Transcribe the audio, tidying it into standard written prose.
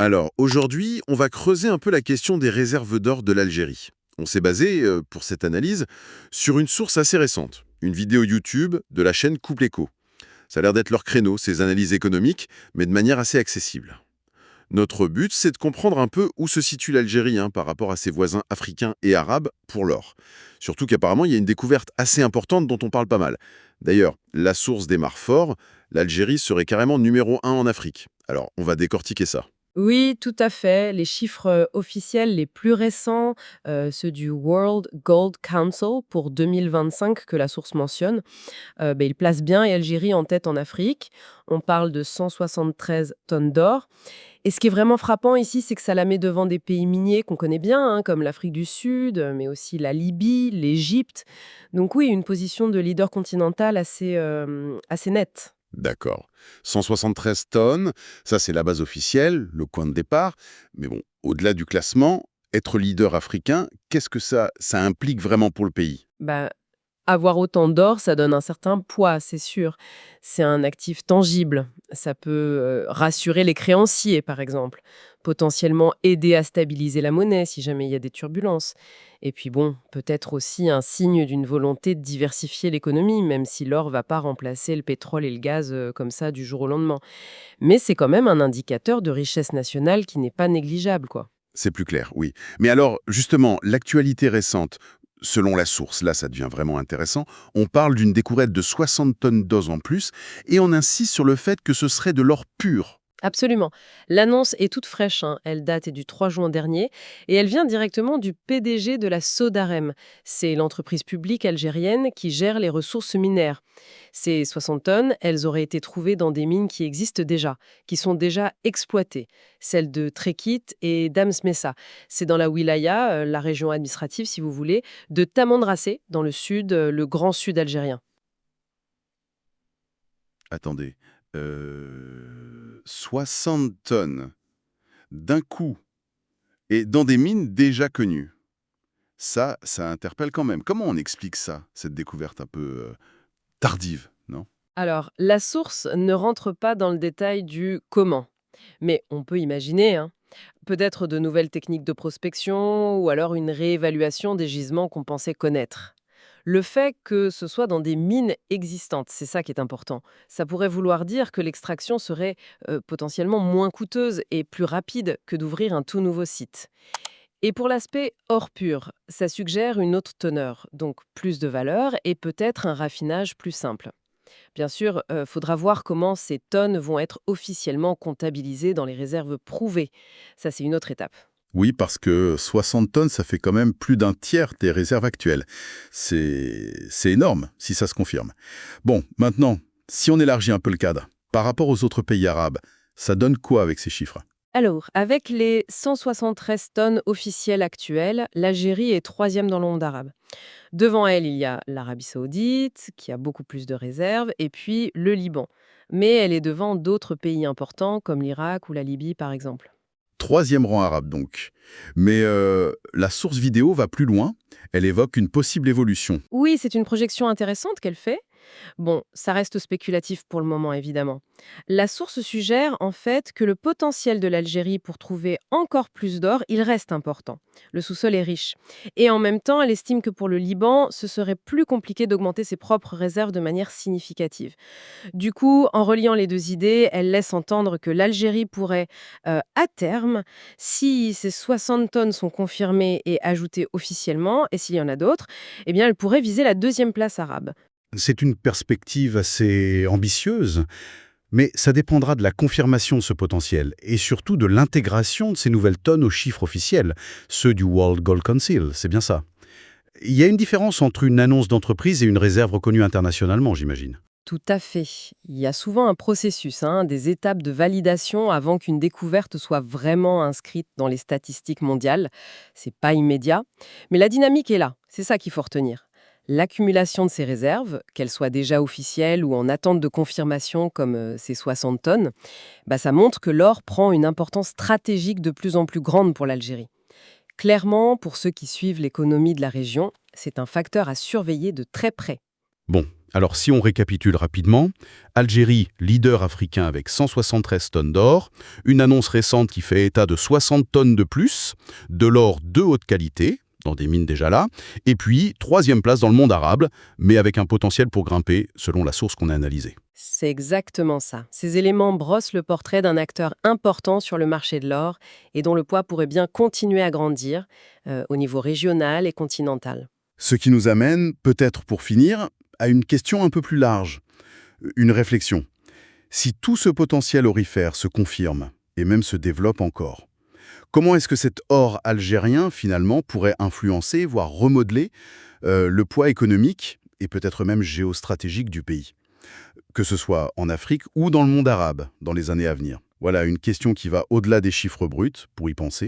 Alors, aujourd'hui, on va creuser un peu la question des réserves d'or de l'Algérie. On s'est basé, pour cette analyse, sur une source assez récente, une vidéo YouTube de la chaîne Couple Éco. Ça a l'air d'être leur créneau, ces analyses économiques, mais de manière assez accessible. Notre but, c'est de comprendre un peu où se situe l'Algérie par rapport à ses voisins africains et arabes pour l'or. Surtout qu'apparemment, il y a une découverte assez importante dont on parle pas mal. D'ailleurs, la source démarre fort, l'Algérie serait carrément numéro un en Afrique. Alors, on va décortiquer ça. Oui, tout à fait. Les chiffres officiels les plus récents, ceux du World Gold Council pour 2025 que la source mentionne, ils placent bien Algérie en tête en Afrique. On parle de 173 tonnes d'or. Et ce qui est vraiment frappant ici, c'est que ça la met devant des pays miniers qu'on connaît bien, hein, comme l'Afrique du Sud, mais aussi la Libye, l'Égypte. Donc oui, une position de leader continental assez nette. D'accord. 173 tonnes, ça c'est la base officielle, le point de départ. Mais bon, au-delà du classement, être leader africain, qu'est-ce que ça implique vraiment pour le pays? Bah, avoir autant d'or, ça donne un certain poids, c'est sûr. C'est un actif tangible. Ça peut rassurer les créanciers, par exemple. Potentiellement aider à stabiliser la monnaie si jamais il y a des turbulences. Et puis bon, peut-être aussi un signe d'une volonté de diversifier l'économie, même si l'or va pas remplacer le pétrole et le gaz comme ça du jour au lendemain. Mais c'est quand même un indicateur de richesse nationale qui n'est pas négligeable, quoi. C'est plus clair, oui. Mais alors, justement, l'actualité récente, selon la source, là ça devient vraiment intéressant, on parle d'une découverte de 60 tonnes d'os en plus, et on insiste sur le fait que ce serait de l'or pur. Absolument. L'annonce est toute fraîche, hein. Elle date du 3 juin dernier et elle vient directement du PDG de la Sodarem. C'est l'entreprise publique algérienne qui gère les ressources minières. Ces 60 tonnes, elles auraient été trouvées dans des mines qui existent déjà, qui sont déjà exploitées. Celles de Trekit et d'Amsmessa. C'est dans la wilaya, la région administrative si vous voulez, de Tamanrasset, dans le sud, le grand sud algérien. 60 tonnes d'un coup, et dans des mines déjà connues. Ça interpelle quand même. Comment on explique ça, cette découverte un peu tardive, non? Alors, la source ne rentre pas dans le détail du comment. Mais on peut imaginer, hein. Peut-être de nouvelles techniques de prospection ou alors une réévaluation des gisements qu'on pensait connaître. Le fait que ce soit dans des mines existantes, c'est ça qui est important. Ça pourrait vouloir dire que l'extraction serait potentiellement moins coûteuse et plus rapide que d'ouvrir un tout nouveau site. Et pour l'aspect or pur, ça suggère une autre teneur, donc plus de valeur et peut-être un raffinage plus simple. Bien sûr, faudra voir comment ces tonnes vont être officiellement comptabilisées dans les réserves prouvées. Ça, c'est une autre étape. Oui, parce que 60 tonnes, ça fait quand même plus d'un tiers des réserves actuelles. C'est énorme, si ça se confirme. Bon, maintenant, si on élargit un peu le cadre, par rapport aux autres pays arabes, ça donne quoi avec ces chiffres? Alors, avec les 173 tonnes officielles actuelles, l'Algérie est troisième dans le monde arabe. Devant elle, il y a l'Arabie saoudite, qui a beaucoup plus de réserves, et puis le Liban. Mais elle est devant d'autres pays importants, comme l'Irak ou la Libye, par exemple. Troisième rang arabe, donc. Mais la source vidéo va plus loin. Elle évoque une possible évolution. Oui, c'est une projection intéressante qu'elle fait. Bon, ça reste spéculatif pour le moment, évidemment. La source suggère en fait que le potentiel de l'Algérie pour trouver encore plus d'or, il reste important. Le sous-sol est riche. Et en même temps, elle estime que pour le Liban, ce serait plus compliqué d'augmenter ses propres réserves de manière significative. Du coup, en reliant les deux idées, elle laisse entendre que l'Algérie pourrait, à terme, si ces 60 tonnes sont confirmées et ajoutées officiellement, et s'il y en a d'autres, eh bien, elle pourrait viser la deuxième place arabe. C'est une perspective assez ambitieuse, mais ça dépendra de la confirmation de ce potentiel et surtout de l'intégration de ces nouvelles tonnes aux chiffres officiels, ceux du World Gold Council, c'est bien ça. Il y a une différence entre une annonce d'entreprise et une réserve reconnue internationalement, j'imagine. Tout à fait. Il y a souvent un processus, hein, des étapes de validation avant qu'une découverte soit vraiment inscrite dans les statistiques mondiales. C'est pas immédiat, mais la dynamique est là. C'est ça qu'il faut retenir. L'accumulation de ces réserves, qu'elles soient déjà officielles ou en attente de confirmation comme ces 60 tonnes, ça montre que l'or prend une importance stratégique de plus en plus grande pour l'Algérie. Clairement, pour ceux qui suivent l'économie de la région, c'est un facteur à surveiller de très près. Bon, Alors si on récapitule rapidement, Algérie, leader africain avec 173 tonnes d'or, une annonce récente qui fait état de 60 tonnes de plus, de l'or de haute qualité, dans des mines déjà là, et puis troisième place dans le monde arabe, mais avec un potentiel pour grimper, selon la source qu'on a analysée. C'est exactement ça. Ces éléments brossent le portrait d'un acteur important sur le marché de l'or et dont le poids pourrait bien continuer à grandir au niveau régional et continental. Ce qui nous amène, peut-être pour finir, à une question un peu plus large, une réflexion. Si tout ce potentiel aurifère se confirme, et même se développe encore, comment est-ce que cet or algérien, finalement, pourrait influencer, voire remodeler le poids économique et peut-être même géostratégique du pays, que ce soit en Afrique ou dans le monde arabe, dans les années à venir? Voilà, une question qui va au-delà des chiffres bruts, pour y penser.